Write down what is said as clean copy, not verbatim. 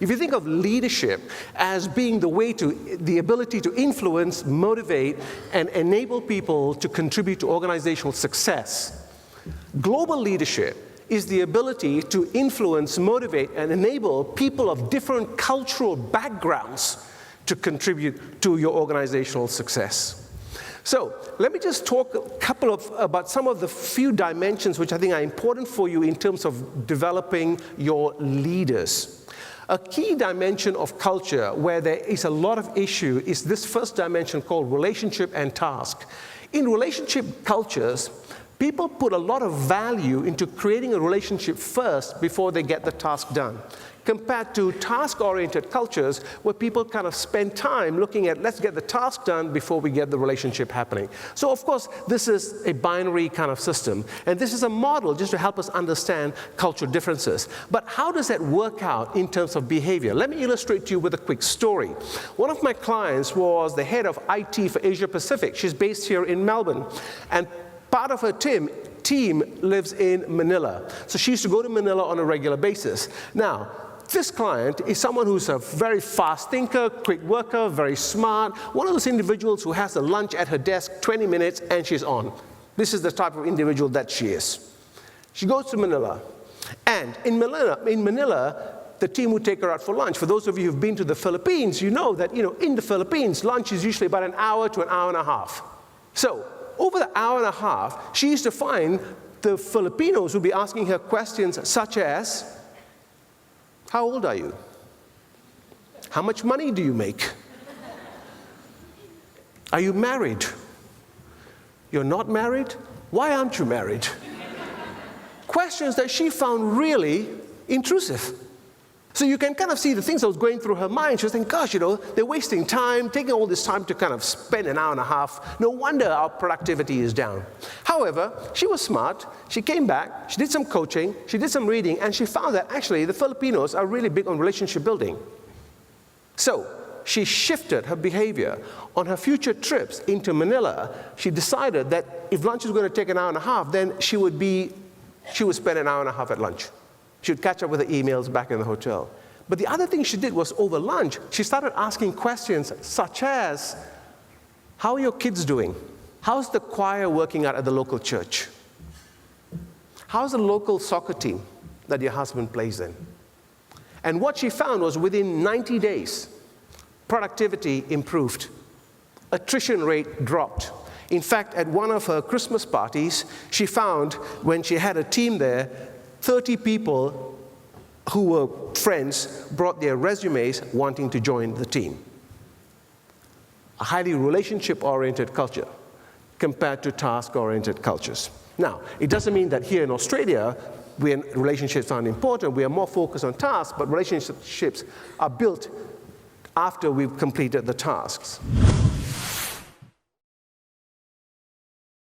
If you think of leadership as being the ability to influence, motivate, and enable people to contribute to organizational success, global leadership is the ability to influence, motivate, and enable people of different cultural backgrounds to contribute to your organizational success. So let me just talk about some of the few dimensions which I think are important for you in terms of developing your leaders. A key dimension of culture where there is a lot of issue is this first dimension called relationship and task. In relationship cultures, people put a lot of value into creating a relationship first before they get the task done, compared to task-oriented cultures where people kind of spend time looking at, let's get the task done before we get the relationship happening. So of course, this is a binary kind of system, and this is a model just to help us understand cultural differences. But how does that work out in terms of behavior? Let me illustrate to you with a quick story. One of my clients was the head of IT for Asia Pacific. She's based here in Melbourne, and part of her team lives in Manila. So she used to go to Manila on a regular basis. Now, this client is someone who's a very fast thinker, quick worker, very smart, one of those individuals who has a lunch at her desk, 20 minutes, and she's on. This is the type of individual that she is. She goes to Manila, and in Manila, the team would take her out for lunch. For those of you who've been to the Philippines, you know that in the Philippines, lunch is usually about an hour to an hour and a half. So over the hour and a half, she used to find the Filipinos would be asking her questions such as, how old are you? How much money do you make? Are you married? You're not married? Why aren't you married? Questions that she found really intrusive. So you can kind of see the things that was going through her mind. She was thinking, gosh, they're wasting time, taking all this time to kind of spend an hour and a half. No wonder our productivity is down. However, she was smart. She came back, she did some coaching, she did some reading, and she found that actually the Filipinos are really big on relationship building. So she shifted her behavior. On her future trips into Manila, she decided that if lunch was going to take an hour and a half, then she would spend an hour and a half at lunch. She would catch up with the emails back in the hotel. But the other thing she did was over lunch, she started asking questions such as, how are your kids doing? How's the choir working out at the local church? How's the local soccer team that your husband plays in? And what she found was within 90 days, productivity improved. Attrition rate dropped. In fact, at one of her Christmas parties, she found when she had a team there, 30 people who were friends brought their resumes wanting to join the team. A highly relationship-oriented culture compared to task-oriented cultures. Now, it doesn't mean that here in Australia, relationships aren't important. We are more focused on tasks, but relationships are built after we've completed the tasks.